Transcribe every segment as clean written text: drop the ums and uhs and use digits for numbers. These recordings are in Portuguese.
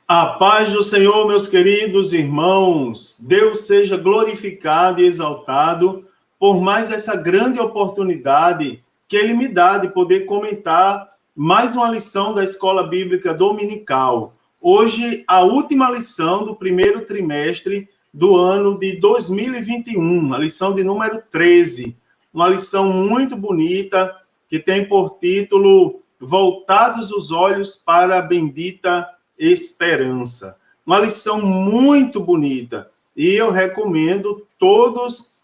A paz do Senhor, meus queridos irmãos. Deus seja glorificado e exaltado por mais essa grande oportunidade que Ele me dá de poder comentar mais uma lição da Escola Bíblica Dominical. Hoje, a última lição do primeiro trimestre do ano de 2021, a lição de número 13. Uma lição muito bonita que tem por título Voltados os Olhos para a Bendita Esperança. Uma lição muito bonita e eu recomendo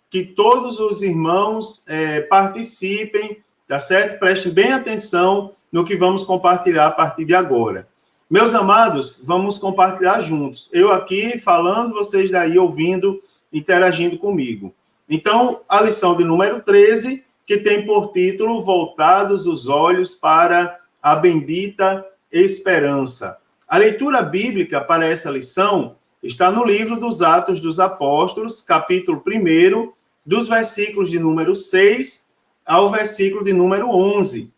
que todos os irmãos participem, tá certo? Prestem bem atenção no que vamos compartilhar a partir de agora. Meus amados, vamos compartilhar juntos. Eu aqui falando, vocês daí ouvindo, interagindo comigo. Então, a lição de número 13, que tem por título Voltados os Olhos para a Bendita Esperança. A leitura bíblica para essa lição está no livro dos Atos dos Apóstolos, capítulo 1, dos versículos de número 6 ao versículo de número 11,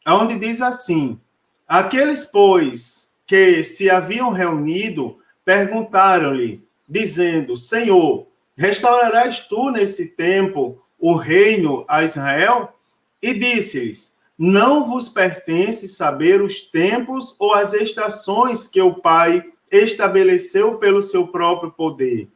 onde diz assim: Aqueles, pois, que se haviam reunido, perguntaram-lhe, dizendo: Senhor, restaurarás tu nesse tempo o reino a Israel? E disse-lhes: Não vos pertence saber os tempos ou as estações que o Pai estabeleceu pelo seu próprio poder,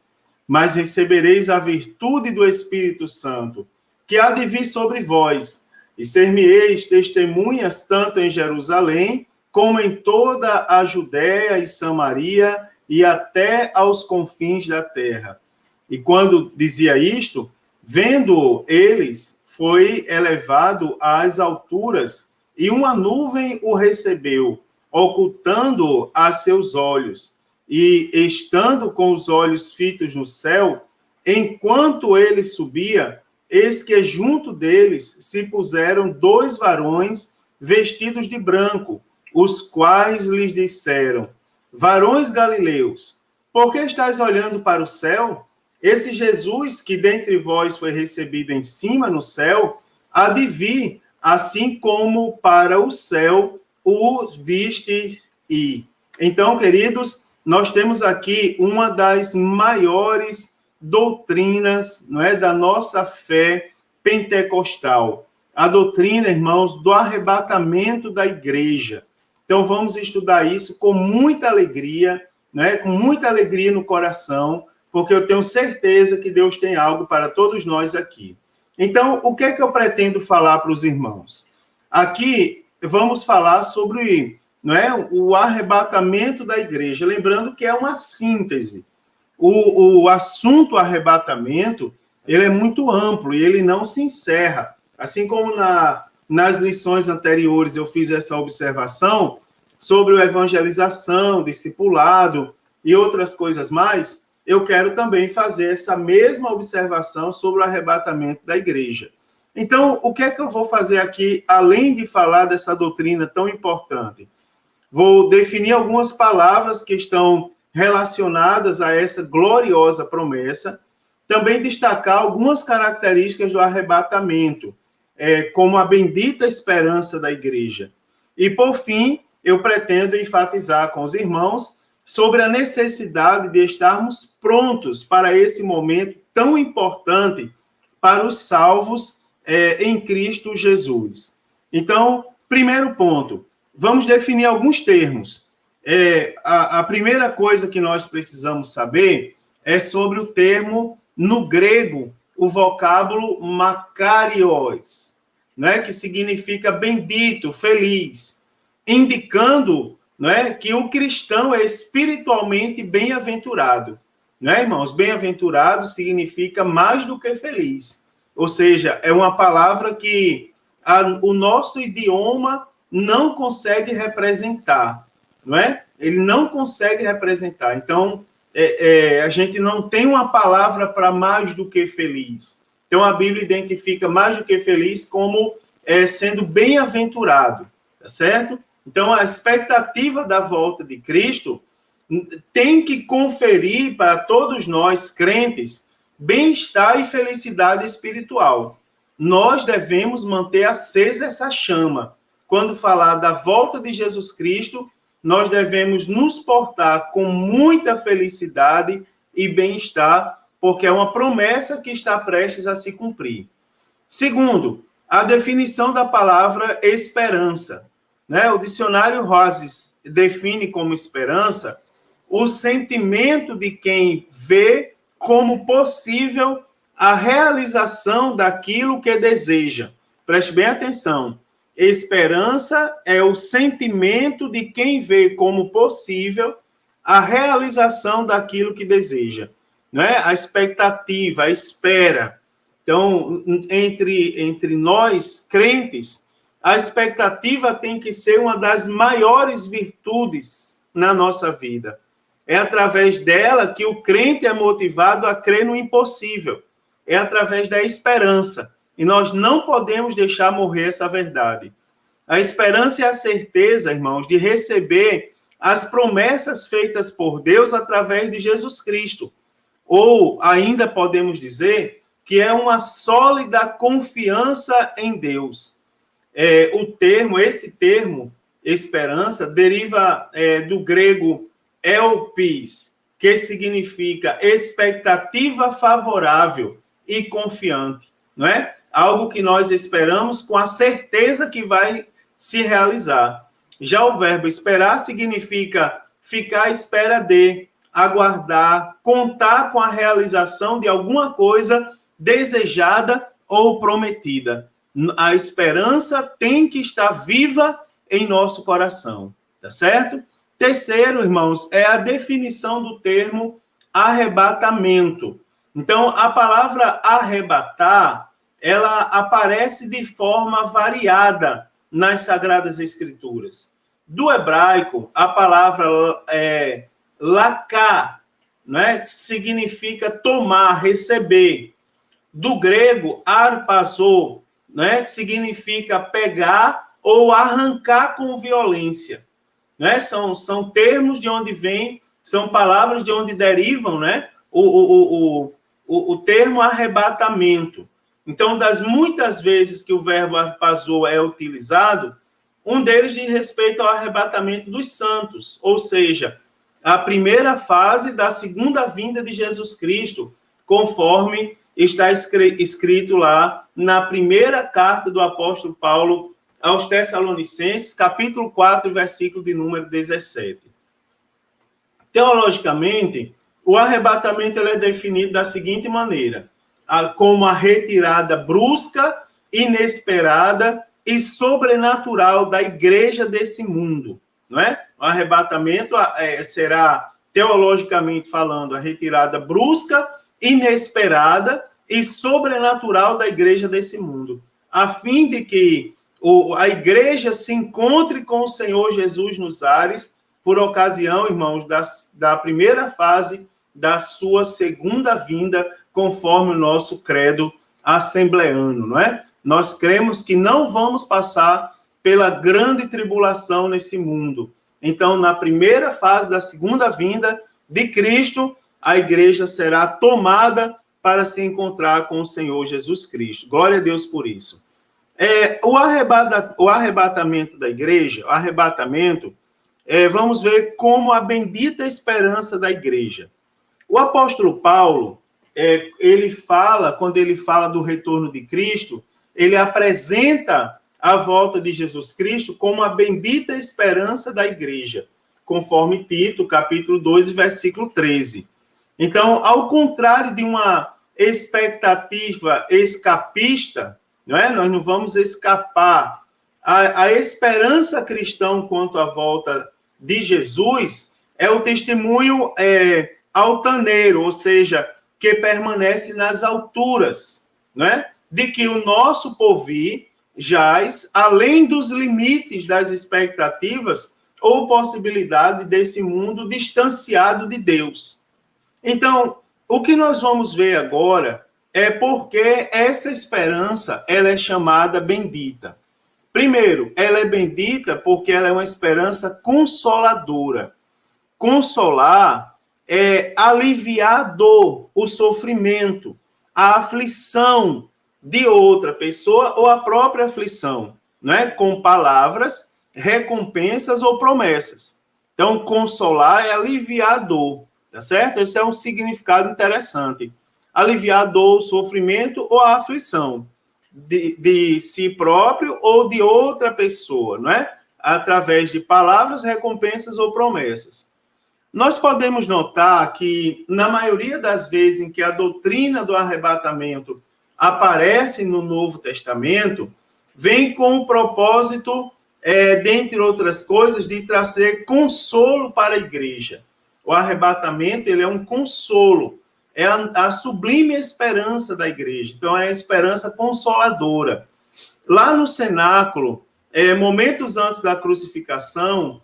mas recebereis a virtude do Espírito Santo, que há de vir sobre vós, e ser-me-eis testemunhas tanto em Jerusalém, como em toda a Judéia e Samaria, e até aos confins da terra. E quando dizia isto, vendo eles, foi elevado às alturas, e uma nuvem o recebeu, ocultando-o a seus olhos. E, estando com os olhos fitos no céu, enquanto ele subia, eis que junto deles se puseram 2 varões vestidos de branco, os quais lhes disseram: Varões galileus, por que estáis olhando para o céu? Esse Jesus que dentre vós foi recebido em cima no céu, há de vir, assim como para o céu o vistes ir. Então, queridos, nós temos aqui uma das maiores doutrinas, não é, da nossa fé pentecostal. A doutrina, irmãos, do arrebatamento da igreja. Então, vamos estudar isso com muita alegria, né, com muita alegria no coração, porque eu tenho certeza que Deus tem algo para todos nós aqui. Então, o que é que eu pretendo falar para os irmãos? Aqui, vamos falar sobre, não é, o arrebatamento da igreja, lembrando que é uma síntese. O assunto arrebatamento, ele é muito amplo e ele não se encerra. Assim como nas lições anteriores eu fiz essa observação sobre a evangelização, discipulado e outras coisas mais, eu quero também fazer essa mesma observação sobre o arrebatamento da igreja. Então, o que é que eu vou fazer aqui, além de falar dessa doutrina tão importante? Vou definir algumas palavras que estão relacionadas a essa gloriosa promessa, também destacar algumas características do arrebatamento, como a bendita esperança da igreja. E, por fim, eu pretendo enfatizar com os irmãos sobre a necessidade de estarmos prontos para esse momento tão importante para os salvos em Cristo Jesus. Então, primeiro ponto, vamos definir alguns termos. A primeira coisa que nós precisamos saber é sobre o termo, no grego, o vocábulo makarios, né, que significa bendito, feliz, indicando, não é, que o cristão é espiritualmente bem-aventurado. Não é, irmãos? Bem-aventurado significa mais do que feliz. Ou seja, é uma palavra que o nosso idioma não consegue representar. Não é? Ele não consegue representar. Então, a gente não tem uma palavra para mais do que feliz. Então, a Bíblia identifica mais do que feliz como sendo bem-aventurado. Tá certo? Então, a expectativa da volta de Cristo tem que conferir para todos nós, crentes, bem-estar e felicidade espiritual. Nós devemos manter acesa essa chama. Quando falar da volta de Jesus Cristo, nós devemos nos portar com muita felicidade e bem-estar, porque é uma promessa que está prestes a se cumprir. Segundo, a definição da palavra esperança. Né? O dicionário Roses define como esperança o sentimento de quem vê como possível a realização daquilo que deseja. Preste bem atenção. Esperança é o sentimento de quem vê como possível a realização daquilo que deseja. Não é? A expectativa, a espera. Então, entre nós, crentes, a expectativa tem que ser uma das maiores virtudes na nossa vida. É através dela que o crente é motivado a crer no impossível. É através da esperança. E nós não podemos deixar morrer essa verdade. A esperança é a certeza, irmãos, de receber as promessas feitas por Deus através de Jesus Cristo. Ou ainda podemos dizer que é uma sólida confiança em Deus. Esse termo, esperança, deriva do grego elpis, que significa expectativa favorável e confiante, não é? Algo que nós esperamos com a certeza que vai se realizar. Já o verbo esperar significa ficar à espera de, aguardar, contar com a realização de alguma coisa desejada ou prometida. A esperança tem que estar viva em nosso coração, tá certo? Terceiro, irmãos, é a definição do termo arrebatamento. Então, a palavra arrebatar, ela aparece de forma variada nas Sagradas Escrituras. Do hebraico, a palavra laká, né, significa tomar, receber. Do grego, arpazô, né, que significa pegar ou arrancar com violência. Né? São termos de onde vem, são palavras de onde derivam, né, o termo arrebatamento. Então, das muitas vezes que o verbo arpazô é utilizado, um deles diz respeito ao arrebatamento dos santos, ou seja, a primeira fase da segunda vinda de Jesus Cristo, conforme está escrito lá na primeira carta do apóstolo Paulo aos Tessalonicenses, capítulo 4, versículo de número 17. Teologicamente, o arrebatamento ele é definido da seguinte maneira: como a retirada brusca, inesperada e sobrenatural da igreja desse mundo, não é? O arrebatamento será, teologicamente falando, a retirada brusca, inesperada e sobrenatural da igreja desse mundo, a fim de que a igreja se encontre com o Senhor Jesus nos ares, por ocasião, irmãos, da primeira fase da sua segunda vinda, conforme o nosso credo assembleano, não é? Nós cremos que não vamos passar pela grande tribulação nesse mundo. Então, na primeira fase da segunda vinda de Cristo, a igreja será tomada para se encontrar com o Senhor Jesus Cristo. Glória a Deus por isso. O arrebatamento da igreja, vamos ver como a bendita esperança da igreja. O apóstolo Paulo, quando ele fala do retorno de Cristo, ele apresenta a volta de Jesus Cristo como a bendita esperança da igreja, conforme Tito, capítulo 2, versículo 13. Então, ao contrário de uma expectativa escapista, não é? Nós não vamos escapar. A esperança cristã quanto à volta de Jesus é o testemunho altaneiro, ou seja, que permanece nas alturas, não é? De que o nosso porvir jaz além dos limites das expectativas ou possibilidade desse mundo distanciado de Deus. Então, o que nós vamos ver agora é porque essa esperança ela é chamada bendita. Primeiro, ela é bendita porque ela é uma esperança consoladora. Consolar é aliviar a dor, o sofrimento, a aflição de outra pessoa ou a própria aflição, não é? Com palavras, recompensas ou promessas. Então, consolar é aliviar a dor, tá certo? Esse é um significado interessante. Aliviar a dor, o sofrimento ou a aflição de si próprio ou de outra pessoa, não é? Através de palavras, recompensas ou promessas. Nós podemos notar que, na maioria das vezes em que a doutrina do arrebatamento aparece no Novo Testamento, vem com o propósito, dentre outras coisas, de trazer consolo para a igreja. O arrebatamento, ele é um consolo, é a sublime esperança da igreja. Então, é a esperança consoladora. Lá no cenáculo, momentos antes da crucificação,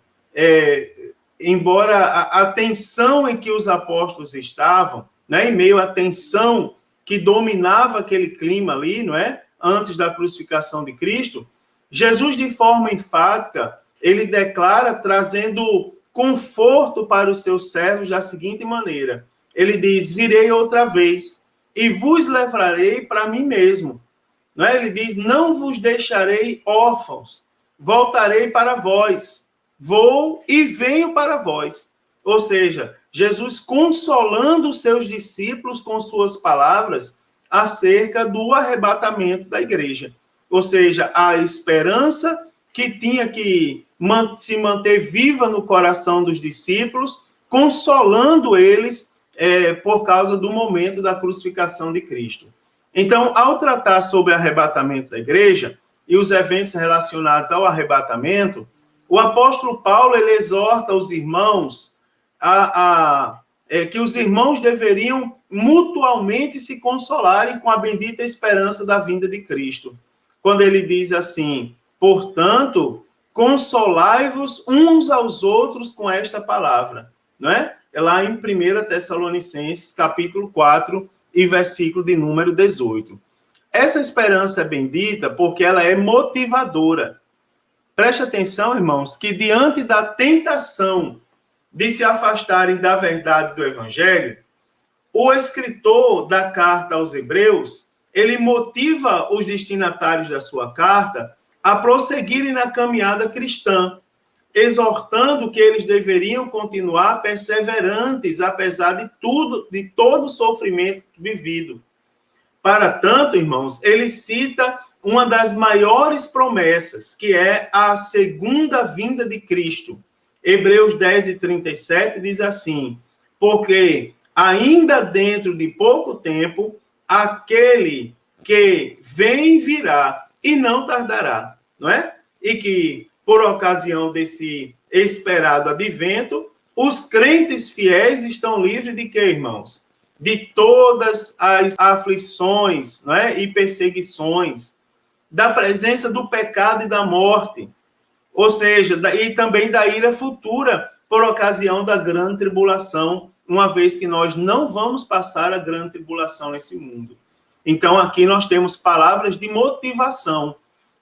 embora a tensão em que os apóstolos estavam, né, em meio à tensão que dominava aquele clima ali, não é? Antes da crucificação de Cristo, Jesus, de forma enfática, ele declara, trazendo conforto para os seus servos da seguinte maneira. Ele diz, virei outra vez e vos levarei para mim mesmo. Não é? Ele diz, não vos deixarei órfãos, voltarei para vós. Vou e venho para vós. Ou seja, Jesus consolando os seus discípulos com suas palavras acerca do arrebatamento da igreja. Ou seja, a esperança que tinha que se manter viva no coração dos discípulos, consolando eles por causa do momento da crucificação de Cristo. Então, ao tratar sobre o arrebatamento da igreja e os eventos relacionados ao arrebatamento, o apóstolo Paulo, ele exorta os irmãos que os irmãos deveriam mutualmente se consolarem com a bendita esperança da vinda de Cristo. Quando ele diz assim, portanto, consolai-vos uns aos outros com esta palavra, não é? É lá em 1 Tessalonicenses, capítulo 4, e versículo de número 18. Essa esperança é bendita porque ela é motivadora. Preste atenção, irmãos, que diante da tentação de se afastarem da verdade do Evangelho, o escritor da carta aos Hebreus, ele motiva os destinatários da sua carta a prosseguirem na caminhada cristã, exortando que eles deveriam continuar perseverantes, apesar de tudo, de todo o sofrimento vivido. Para tanto, irmãos, ele cita uma das maiores promessas, que é a segunda vinda de Cristo. Hebreus 10:37 diz assim, porque ainda dentro de pouco tempo, aquele que vem virá e não tardará, não é? E que, por ocasião desse esperado advento, os crentes fiéis estão livres de quê, irmãos? De todas as aflições, não é? E perseguições, da presença do pecado e da morte, ou seja, e também da ira futura, por ocasião da grande tribulação, uma vez que nós não vamos passar a grande tribulação nesse mundo. Então, aqui nós temos palavras de motivação.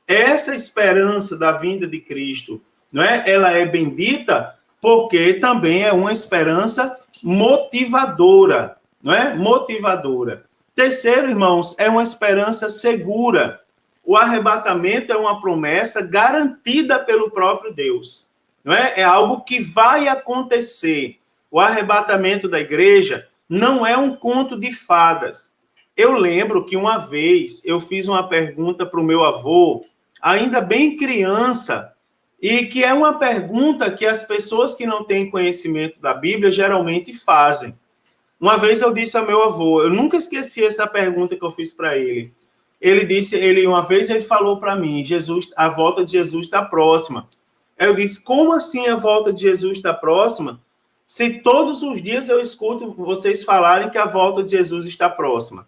Essa esperança da vinda de Cristo, não é? Ela é bendita porque também é uma esperança motivadora, não é? Motivadora. Terceiro, irmãos, é uma esperança segura. O arrebatamento é uma promessa garantida pelo próprio Deus, não é? É algo que vai acontecer. O arrebatamento da igreja não é um conto de fadas. Eu lembro que uma vez eu fiz uma pergunta para o meu avô, ainda bem criança, e que é uma pergunta que as pessoas que não têm conhecimento da Bíblia geralmente fazem. Uma vez eu disse ao meu avô, eu nunca esqueci essa pergunta que eu fiz para ele. Uma vez ele falou para mim, a volta de Jesus está próxima. Eu disse, como assim a volta de Jesus está próxima? Se todos os dias eu escuto vocês falarem que a volta de Jesus está próxima.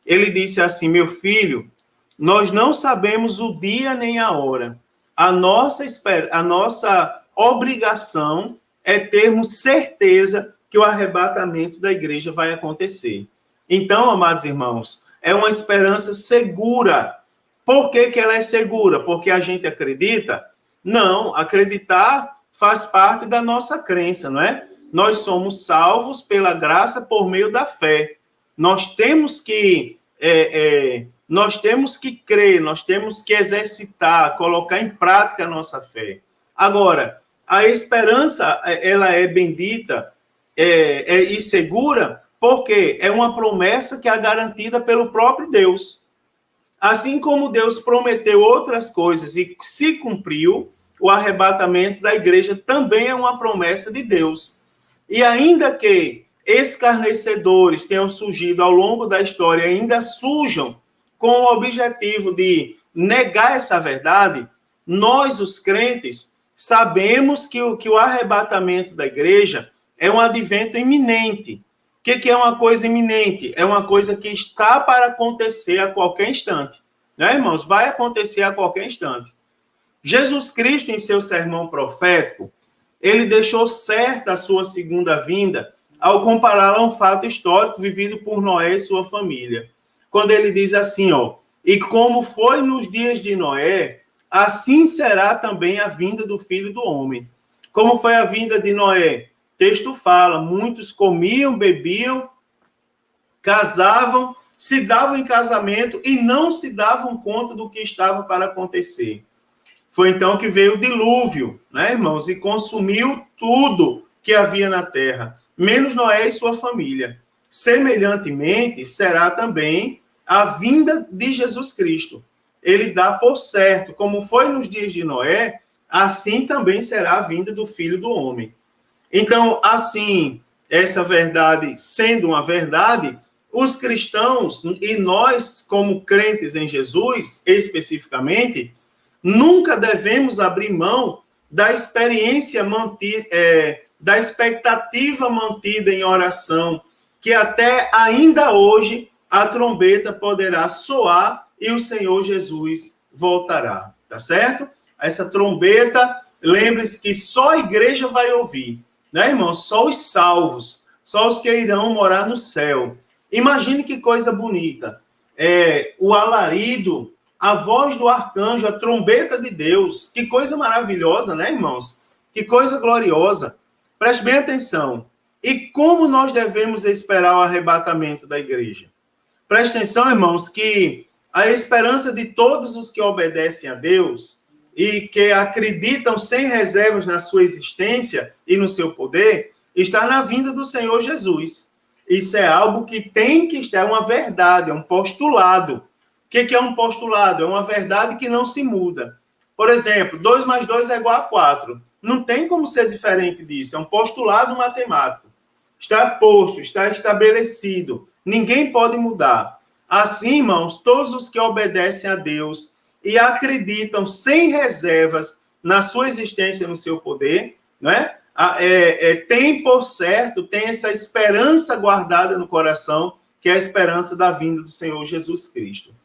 Ele disse assim, meu filho, nós não sabemos o dia nem a hora. A nossa obrigação é termos certeza que o arrebatamento da igreja vai acontecer. Então, amados irmãos, é uma esperança segura. Por que ela é segura? Porque a gente acredita? Não, acreditar faz parte da nossa crença, não é? Nós somos salvos pela graça por meio da fé. Nós temos que crer, nós temos que exercitar, colocar em prática a nossa fé. Agora, a esperança, ela é bendita e segura, porque é uma promessa que é garantida pelo próprio Deus. Assim como Deus prometeu outras coisas e se cumpriu, o arrebatamento da igreja também é uma promessa de Deus. E ainda que escarnecedores tenham surgido ao longo da história e ainda surjam com o objetivo de negar essa verdade, nós, os crentes, sabemos que o arrebatamento da igreja é um advento iminente. O que é uma coisa iminente? É uma coisa que está para acontecer a qualquer instante. Né, irmãos? Vai acontecer a qualquer instante. Jesus Cristo, em seu sermão profético, ele deixou certa a sua segunda vinda ao compará-la a um fato histórico vivido por Noé e sua família. Quando ele diz assim, e como foi nos dias de Noé, assim será também a vinda do Filho do Homem. Como foi a vinda de Noé? O texto fala, muitos comiam, bebiam, casavam, se davam em casamento e não se davam conta do que estava para acontecer. Foi então que veio o dilúvio, né, irmãos, e consumiu tudo que havia na terra, menos Noé e sua família. Semelhantemente, será também a vinda de Jesus Cristo. Ele dá por certo, como foi nos dias de Noé, assim também será a vinda do Filho do Homem. Então, assim, essa verdade sendo uma verdade, os cristãos e nós, como crentes em Jesus, especificamente, nunca devemos abrir mão da experiência mantida, da expectativa mantida em oração, que até ainda hoje a trombeta poderá soar e o Senhor Jesus voltará, tá certo? Essa trombeta, lembre-se que só a igreja vai ouvir, né, irmão? Só os salvos, só os que irão morar no céu. Imagine que coisa bonita. O alarido, a voz do arcanjo, a trombeta de Deus. Que coisa maravilhosa, né, irmãos? Que coisa gloriosa. Preste bem atenção. E como nós devemos esperar o arrebatamento da igreja? Preste atenção, irmãos, que a esperança de todos os que obedecem a Deus e que acreditam sem reservas na sua existência e no seu poder está na vinda do Senhor Jesus. Isso é algo que tem que estar, é uma verdade, é um postulado. O que é um postulado? É uma verdade que não se muda. Por exemplo, 2 mais 2 é igual a 4. Não tem como ser diferente disso. É um postulado matemático. Está posto, está estabelecido. Ninguém pode mudar. Assim, irmãos, todos os que obedecem a Deus e acreditam sem reservas na sua existência, no seu poder, né? Tem por certo, tem essa esperança guardada no coração, que é a esperança da vinda do Senhor Jesus Cristo.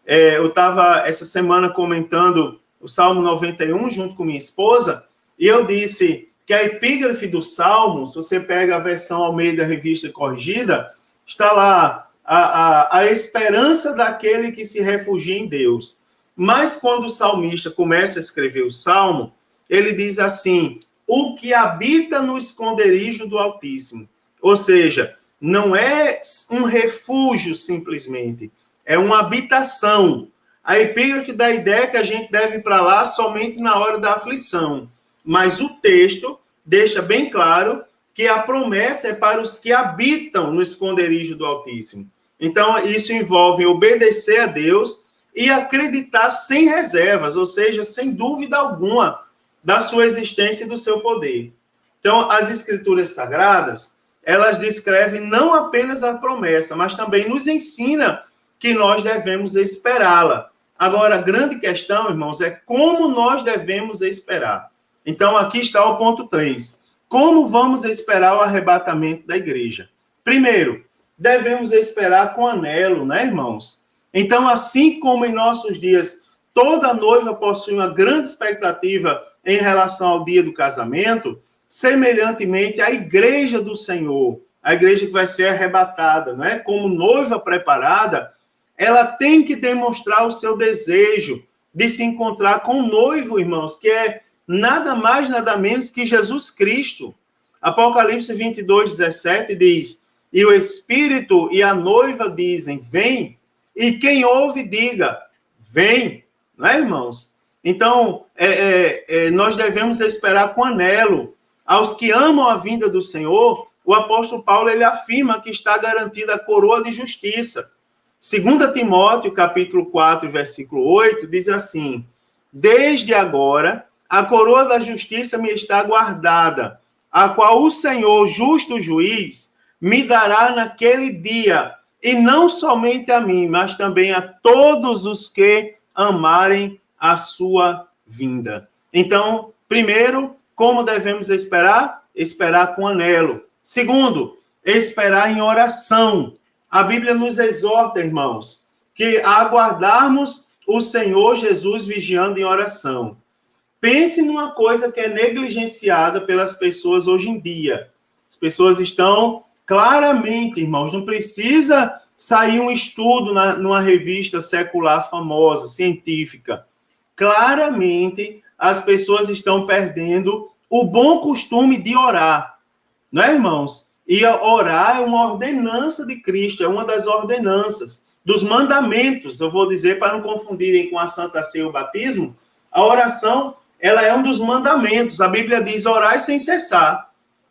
Eu estava essa semana comentando o Salmo 91 junto com minha esposa, e eu disse que a epígrafe do Salmo, se você pega a versão Almeida Revista Corrigida, está lá a esperança daquele que se refugia em Deus. Mas quando o salmista começa a escrever o Salmo, ele diz assim, o que habita no esconderijo do Altíssimo. Ou seja, não é um refúgio simplesmente, é uma habitação. A epígrafe dá a ideia que a gente deve ir para lá somente na hora da aflição. Mas o texto deixa bem claro que a promessa é para os que habitam no esconderijo do Altíssimo. Então, isso envolve obedecer a Deus e acreditar sem reservas, ou seja, sem dúvida alguma, da sua existência e do seu poder. Então, as Escrituras Sagradas, elas descrevem não apenas a promessa, mas também nos ensina que nós devemos esperá-la. Agora, a grande questão, irmãos, é como nós devemos esperar. Então, aqui está o ponto 3. Como vamos esperar o arrebatamento da igreja? Primeiro, devemos esperar com anelo, né, irmãos? Então, assim como em nossos dias, toda noiva possui uma grande expectativa em relação ao dia do casamento, semelhantemente, a igreja do Senhor, a igreja que vai ser arrebatada, não é? Como noiva preparada, ela tem que demonstrar o seu desejo de se encontrar com o noivo, irmãos, que é nada mais, nada menos que Jesus Cristo. Apocalipse 22:17 diz, e o Espírito e a noiva dizem, vem, e quem ouve diga, vem, não é, irmãos? Então, nós devemos esperar com anelo. Aos que amam a vinda do Senhor, o apóstolo Paulo ele afirma que está garantida a coroa de justiça. 2 Timóteo, capítulo 4, versículo 8, diz assim: desde agora, a coroa da justiça me está guardada, a qual o Senhor, justo juiz, me dará naquele dia, e não somente a mim, mas também a todos os que amarem a sua vinda. Então, primeiro, como devemos esperar? Esperar com anelo. Segundo, esperar em oração. A Bíblia nos exorta, irmãos, que a aguardarmos o Senhor Jesus vigiando em oração. Pense numa coisa que é negligenciada pelas pessoas hoje em dia. As pessoas estão claramente, irmãos, não precisa sair um estudo numa revista secular famosa, científica. Claramente, as pessoas estão perdendo o bom costume de orar. Não é, irmãos? E orar é uma ordenança de Cristo, é uma das ordenanças, dos mandamentos, eu vou dizer, para não confundirem com a Santa Ceia e o batismo, a oração, ela é um dos mandamentos. A Bíblia diz orar sem cessar.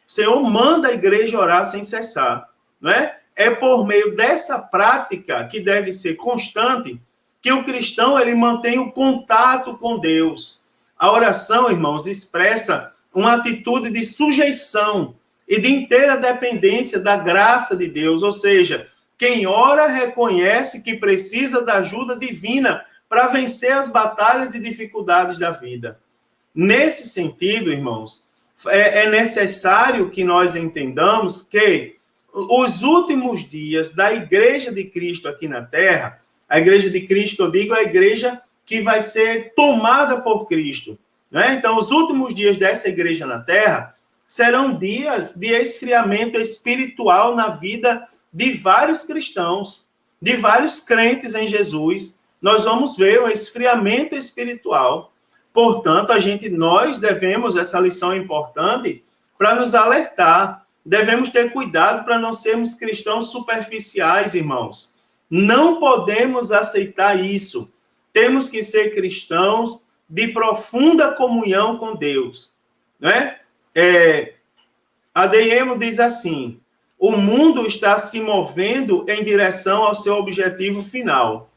O Senhor manda a igreja orar sem cessar, não é? É por meio dessa prática, que deve ser constante, que o cristão ele mantém o contato com Deus. A oração, irmãos, expressa uma atitude de sujeição e de inteira dependência da graça de Deus, ou seja, quem ora reconhece que precisa da ajuda divina para vencer as batalhas e dificuldades da vida. Nesse sentido, irmãos, é necessário que nós entendamos que os últimos dias da Igreja de Cristo aqui na Terra, a Igreja de Cristo, eu digo, é a igreja que vai ser tomada por Cristo, né? Então, os últimos dias dessa igreja na Terra serão dias de esfriamento espiritual na vida de vários cristãos, de vários crentes em Jesus. Nós vamos ver um esfriamento espiritual. Portanto, nós devemos, essa lição é importante para nos alertar. Devemos ter cuidado para não sermos cristãos superficiais, irmãos. Não podemos aceitar isso. Temos que ser cristãos de profunda comunhão com Deus, né? A D.M. diz assim: o mundo está se movendo em direção ao seu objetivo final.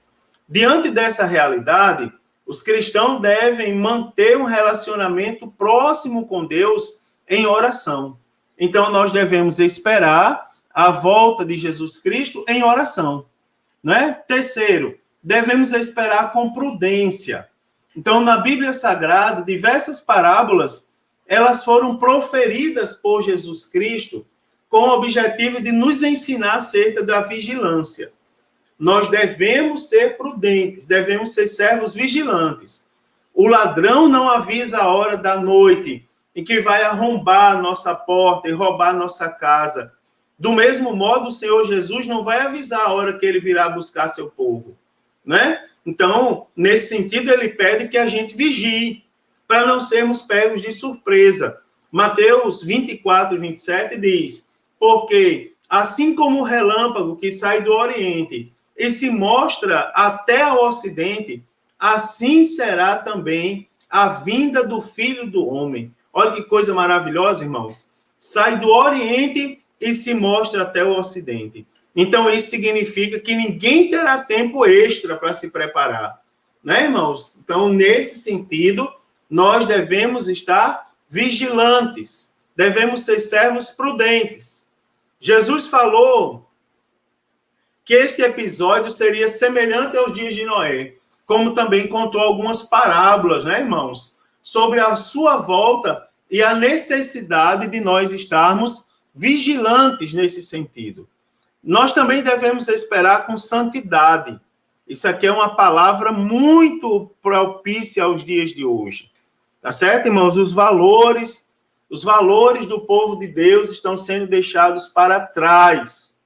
Diante dessa realidade, os cristãos devem manter um relacionamento próximo com Deus em oração. Então, nós devemos esperar a volta de Jesus Cristo em oração, né? Terceiro, devemos esperar com prudência. Então, na Bíblia Sagrada, diversas parábolas, elas foram proferidas por Jesus Cristo com o objetivo de nos ensinar acerca da vigilância. Nós devemos ser prudentes, devemos ser servos vigilantes. O ladrão não avisa a hora da noite em que vai arrombar a nossa porta e roubar a nossa casa. Do mesmo modo, o Senhor Jesus não vai avisar a hora que ele virá buscar seu povo, né? Então, nesse sentido, ele pede que a gente vigie, para não sermos pegos de surpresa. Mateus 24, 27 diz: porque assim como o relâmpago que sai do Oriente e se mostra até ao Ocidente, assim será também a vinda do Filho do Homem. Olha que coisa maravilhosa, irmãos. Sai do Oriente e se mostra até o Ocidente. Então, isso significa que ninguém terá tempo extra para se preparar, né, irmãos? Então, nesse sentido, nós devemos estar vigilantes, devemos ser servos prudentes. Jesus falou que esse episódio seria semelhante aos dias de Noé, como também contou algumas parábolas, né, irmãos, sobre a sua volta e a necessidade de nós estarmos vigilantes nesse sentido. Nós também devemos esperar com santidade. Isso aqui é uma palavra muito propícia aos dias de hoje. Tá certo, irmãos? Os valores do povo de Deus estão sendo deixados para trás.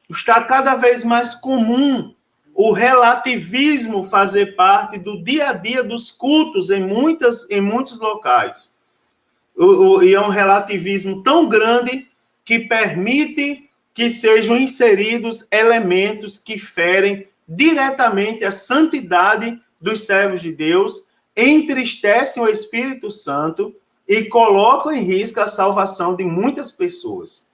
Está cada vez mais comum o relativismo fazer parte do dia a dia dos cultos em muitos locais. E é um relativismo tão grande que permite que sejam inseridos elementos que ferem diretamente a santidade dos servos de Deus entristecem o Espírito Santo e colocam em risco a salvação de muitas pessoas.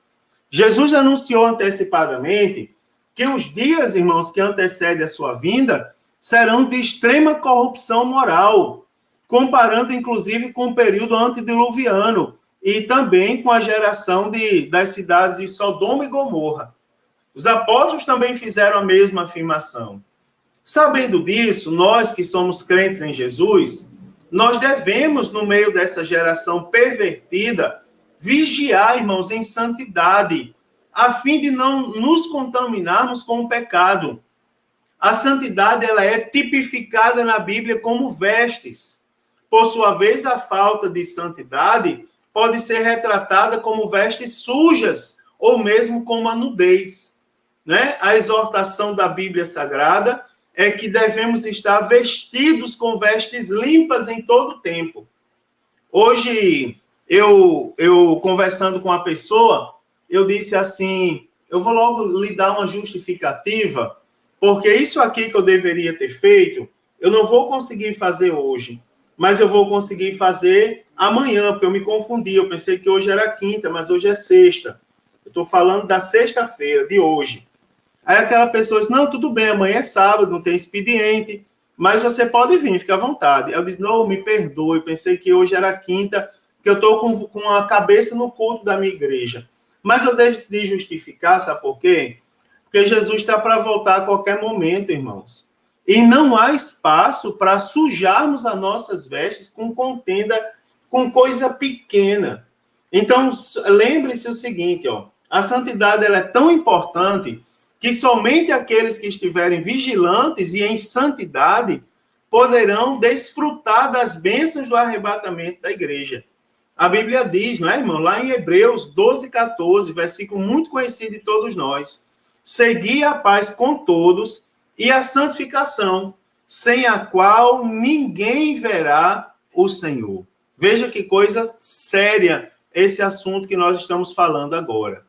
Jesus anunciou antecipadamente que os dias, irmãos, que antecedem a sua vinda serão de extrema corrupção moral, comparando, inclusive, com o período antediluviano e também com a geração das cidades de Sodoma e Gomorra. Os apóstolos também fizeram a mesma afirmação. Sabendo disso, nós que somos crentes em Jesus, nós devemos, no meio dessa geração pervertida, vigiar, irmãos, em santidade, a fim de não nos contaminarmos com o pecado. A santidade, ela é tipificada na Bíblia como vestes. Por sua vez, a falta de santidade pode ser retratada como vestes sujas, ou mesmo como a nudez. Né? A exortação da Bíblia Sagrada é que devemos estar vestidos com vestes limpas em todo o tempo. Hoje, eu conversando com uma pessoa, eu disse assim, eu vou logo lhe dar uma justificativa, porque isso aqui que eu deveria ter feito, eu não vou conseguir fazer hoje, mas eu vou conseguir fazer amanhã, porque eu me confundi, eu pensei que hoje era quinta, mas hoje é sexta. Eu estou falando da sexta-feira, de hoje. Aí aquela pessoa disse, não, tudo bem, amanhã é sábado, não tem expediente, mas você pode vir, fica à vontade. Eu disse, não, me perdoe, pensei que hoje era quinta, que eu estou com a cabeça no culto da minha igreja. Mas eu decidi justificar, sabe por quê? Porque Jesus está para voltar a qualquer momento, irmãos. E não há espaço para sujarmos as nossas vestes com contenda, com coisa pequena. Então, lembre-se o seguinte, ó, a santidade ela é tão importante que somente aqueles que estiverem vigilantes e em santidade poderão desfrutar das bênçãos do arrebatamento da igreja. A Bíblia diz, não é, irmão? Lá em Hebreus 12, 14, versículo muito conhecido de todos nós. Segui a paz com todos e a santificação, sem a qual ninguém verá o Senhor. Veja que coisa séria esse assunto que nós estamos falando agora.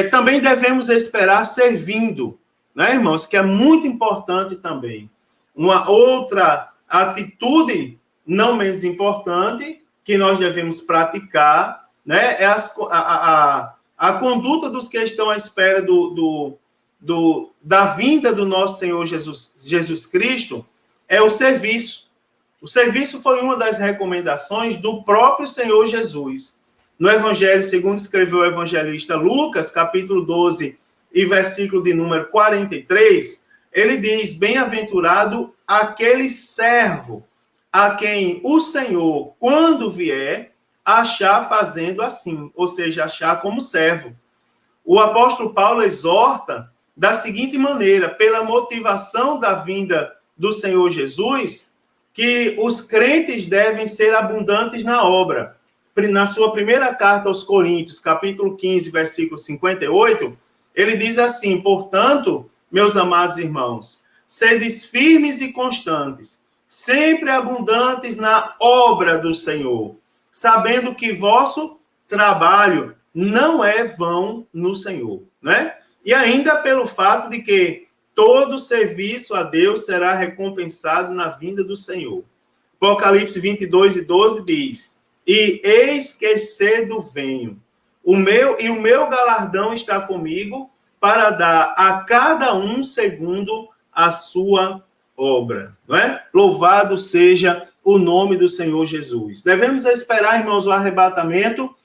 Também devemos esperar servindo, né, irmãos? Que é muito importante também. Uma outra atitude, não menos importante, que nós devemos praticar, né, é a conduta dos que estão à espera da vinda do nosso Senhor Jesus Cristo, é o serviço. O serviço foi uma das recomendações do próprio Senhor Jesus. No Evangelho, segundo escreveu o evangelista Lucas, capítulo 12, e versículo de número 43, ele diz, bem-aventurado aquele servo a quem o Senhor, quando vier, achar fazendo assim, ou seja, achar como servo. O apóstolo Paulo exorta da seguinte maneira, pela motivação da vinda do Senhor Jesus, que os crentes devem ser abundantes na obra. Na sua primeira carta aos Coríntios, capítulo 15, versículo 58, ele diz assim, portanto, meus amados irmãos, sedes firmes e constantes, sempre abundantes na obra do Senhor, sabendo que vosso trabalho não é vão no Senhor, né? E ainda pelo fato de que todo serviço a Deus será recompensado na vinda do Senhor. Apocalipse 22 e 12 diz, e eis que cedo venho, o meu galardão está comigo para dar a cada um segundo a sua obra, não é? Louvado seja o nome do Senhor Jesus. Devemos esperar, irmãos, o arrebatamento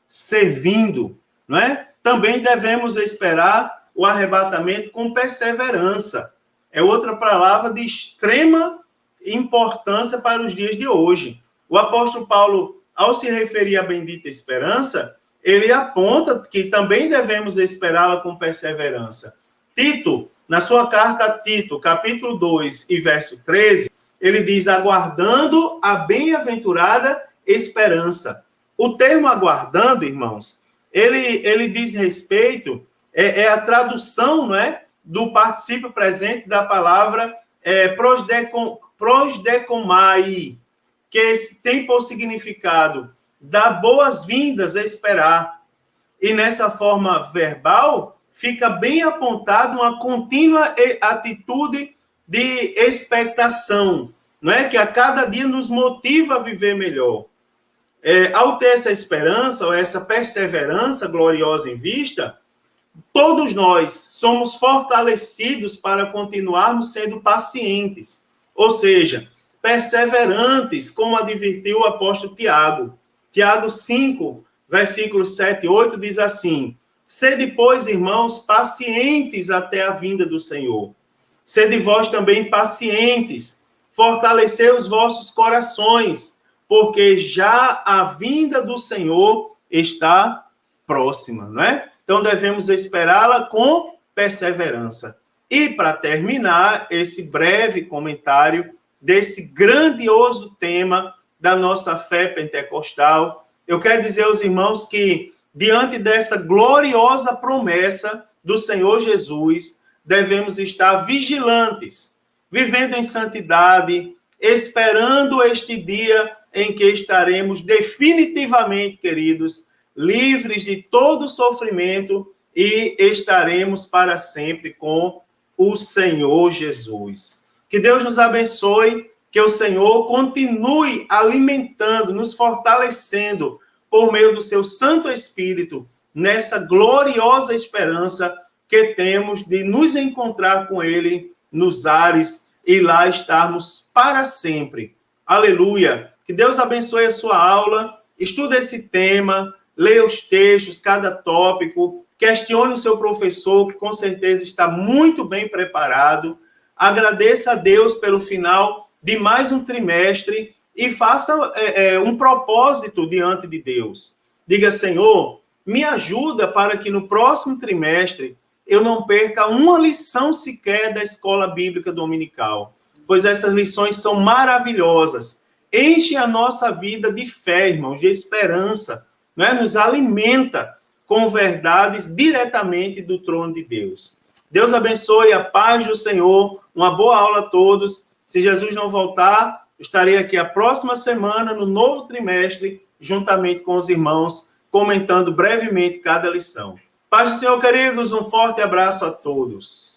servindo, não é? Também devemos esperar o arrebatamento com perseverança. É outra palavra de extrema importância para os dias de hoje. O apóstolo Paulo, ao se referir à bendita esperança, ele aponta que também devemos esperá-la com perseverança. Tito, na sua carta a Tito, capítulo 2 e verso 13, ele diz, aguardando a bem-aventurada esperança. O termo aguardando, irmãos, ele diz respeito, é a tradução, não é, do particípio presente da palavra prosdecomai, que tem por significado dar boas-vindas a esperar. E nessa forma verbal, fica bem apontado uma contínua atitude de expectação, não é? Que a cada dia nos motiva a viver melhor. Ao ter essa esperança, ou essa perseverança gloriosa em vista, todos nós somos fortalecidos para continuarmos sendo pacientes, ou seja, perseverantes, como advertiu o apóstolo Tiago. Tiago 5, versículos 7 e 8 diz assim: sede, pois, irmãos, pacientes até a vinda do Senhor. Sede vós também pacientes, fortalecei os vossos corações, porque já a vinda do Senhor está próxima, não é? Então, devemos esperá-la com perseverança. E, para terminar esse breve comentário desse grandioso tema da nossa fé pentecostal, eu quero dizer aos irmãos que, diante dessa gloriosa promessa do Senhor Jesus, devemos estar vigilantes, vivendo em santidade, esperando este dia em que estaremos definitivamente, queridos, livres de todo sofrimento e estaremos para sempre com o Senhor Jesus. Que Deus nos abençoe, que o Senhor continue alimentando, nos fortalecendo por meio do seu Santo Espírito, nessa gloriosa esperança que temos de nos encontrar com Ele nos ares e lá estarmos para sempre. Aleluia! Que Deus abençoe a sua aula, estude esse tema, leia os textos, cada tópico, questione o seu professor, que com certeza está muito bem preparado. Agradeça a Deus pelo final de mais um trimestre e faça um propósito diante de Deus. Diga: Senhor, me ajuda para que no próximo trimestre eu não perca uma lição sequer da escola bíblica dominical, pois essas lições são maravilhosas. Enche a nossa vida de fé, irmãos, de esperança, né? Nos alimenta com verdades diretamente do trono de Deus. Deus abençoe, a paz do Senhor, uma boa aula a todos. Se Jesus não voltar, estarei aqui a próxima semana, no novo trimestre, juntamente com os irmãos, comentando brevemente cada lição. Paz do Senhor, queridos, um forte abraço a todos.